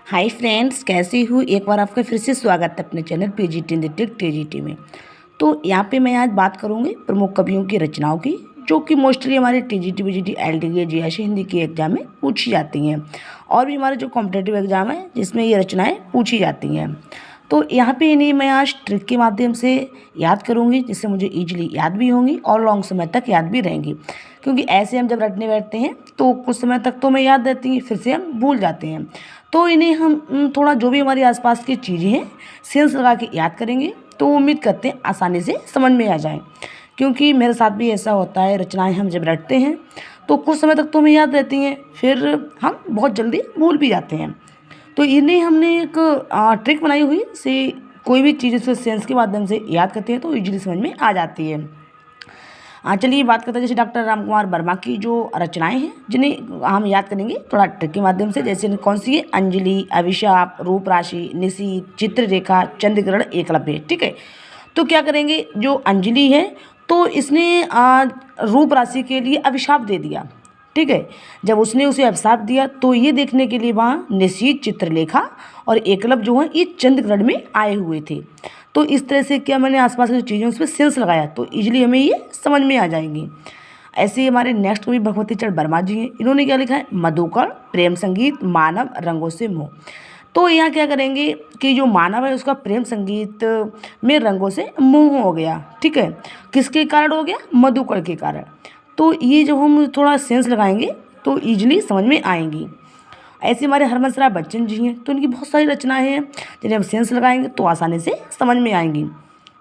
Hi friends, कैसे हूँ। एक बार आपका फिर से स्वागत है अपने channel PGT in the tech TGT में। तो यहाँ पे मैं आज बात करूँगी प्रमुख कवियों की रचनाओं की, जो कि मोस्टली हमारे TGT PGT LDA GS Hindi के एग्जाम में पूछी जाती हैं, और भी हमारे जो कॉम्पिटेटिव एग्जाम है जिसमें ये रचनाएँ पूछी जाती हैं। तो यहाँ पे इन्हें मैं आज ट्रिक के माध्यम से याद करूँगी, जिससे मुझे ईजिली याद भी होंगी और लॉन्ग समय तक याद भी रहेंगी। क्योंकि ऐसे हम जब रटने बैठते हैं तो कुछ समय तक तो हमें याद रहती हैं, फिर से हम भूल जाते हैं। तो इन्हें हम थोड़ा जो भी हमारे आसपास की चीज़ें हैं सेंस लगा के याद करेंगे, तो उम्मीद करते हैं आसानी से समझ में आ जाए। क्योंकि मेरे साथ भी ऐसा होता है, रचनाएं हम जब रटते हैं तो कुछ समय तक तो हमें याद रहती हैं, फिर हम बहुत जल्दी भूल भी जाते हैं। तो इन्हें हमने एक ट्रिक बनाई हुई से कोई भी चीज़ उसके सेंस के माध्यम से याद करते हैं तो ईजिली समझ में आ जाती है। चलिए बात करते हैं जैसे डॉक्टर राम कुमार वर्मा की जो रचनाएं हैं जिन्हें हम याद करेंगे थोड़ा ट्रिक के माध्यम से। जैसे कौन सी है? अंजलि, अभिशाप, रूप राशि, निशी, चित्ररेखा, चंद्रग्रहण, एकलव्य। ठीक है, तो क्या करेंगे, जो अंजलि है तो इसने रूप राशि के लिए अभिशाप दे दिया। ठीक है, जब उसने उसे अभिशाप दिया तो ये देखने के लिए वहाँ निशीथ, चित्रलेखा और एकलव्य जो है ये चंद्रग्रहण में आए हुए थे। तो इस तरह से क्या मैंने आसपास की जो चीज़ें उस पर सेंस लगाया तो इजीली हमें ये समझ में आ जाएंगी। ऐसे ही हमारे नेक्स्ट कवि भगवती चरण वर्मा जी हैं। इन्होंने क्या लिखा है? मधुकर, प्रेम संगीत, मानव, रंगों से मोह। तो यहाँ क्या करेंगे कि जो मानव है उसका प्रेम संगीत में रंगों से मोह हो गया। ठीक है, किसके कारण हो गया? मधुकर के कारण। तो ये जब हम थोड़ा सेंस लगाएंगे तो ईजिली समझ में आएंगी। ऐसे हमारे हरवंश राय बच्चन जी हैं, तो इनकी बहुत सारी रचनाएं हैं जिन्हें हम सेंस लगाएंगे तो आसानी से समझ में आएंगी।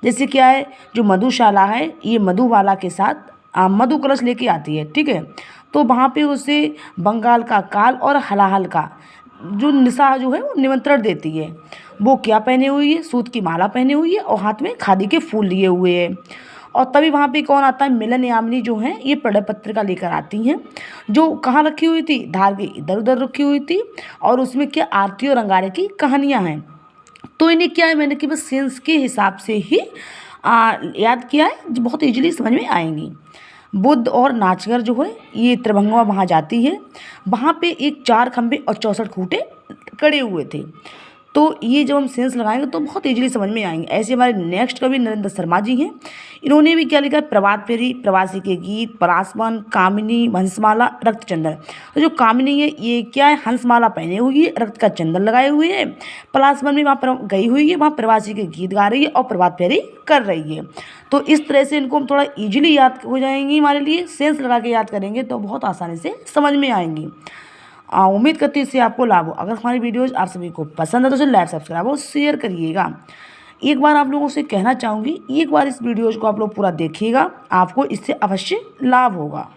जैसे क्या है, जो मधुशाला है ये मधुबाला के साथ मधु कलश लेके आती है। ठीक है, तो वहाँ पे उसे बंगाल का काल और हलाहल का जो निशा जो है वो निमंत्रण देती है। वो क्या पहने हुई है? सूत की माला पहने हुई है और हाथ में खादी के फूल लिए हुए है। और तभी वहाँ पे कौन आता है? मिलन यामिनी जो है ये प्रणय पत्रिका लेकर आती हैं, जो कहाँ रखी हुई थी? धार के इधर उधर रखी हुई थी, और उसमें क्या आरती और अंगारे की कहानियाँ हैं। तो इन्हें क्या है, मैंने कि बस सेंस के हिसाब से ही याद किया है, जो बहुत ईजिली समझ में आएंगी। बुद्ध और नाचगर जो है ये त्रिभंगवा वहाँ जाती है, वहाँ पे एक 4 खंभे और 64 खूंटे खड़े हुए थे। तो ये जब हम सेंस लगाएंगे तो बहुत ईजिली समझ में आएंगे। ऐसे हमारे नेक्स्ट कवि नरेंद्र शर्मा जी हैं। इन्होंने भी क्या लिखा है? प्रभात फेरी, प्रवासी के गीत, परासवन, कामिनी, हंसमाला, रक्तचंदन। तो जो कामिनी है ये क्या है? हंसमाला पहने हुई है, रक्त का चंदन लगाए हुए है, पलासवन में वहाँ पर गई हुई है, वहाँ प्रवासी के गीत गा रही है और प्रभात फेरी कर रही है। तो इस तरह से इनको हम थोड़ा ईजिली याद हो जाएंगी, हमारे लिए सेंस लगा के याद करेंगे तो बहुत आसानी से समझ में आएंगी। उम्मीद करती हूँ इससे आपको लाभ हो। अगर हमारी वीडियोज़ आप सभी को पसंद है तो उसे लाइक, सब्सक्राइब और शेयर करिएगा। एक बार आप लोगों से कहना चाहूँगी, एक बार इस वीडियोज़ को आप लोग पूरा देखिएगा, आपको इससे अवश्य लाभ होगा।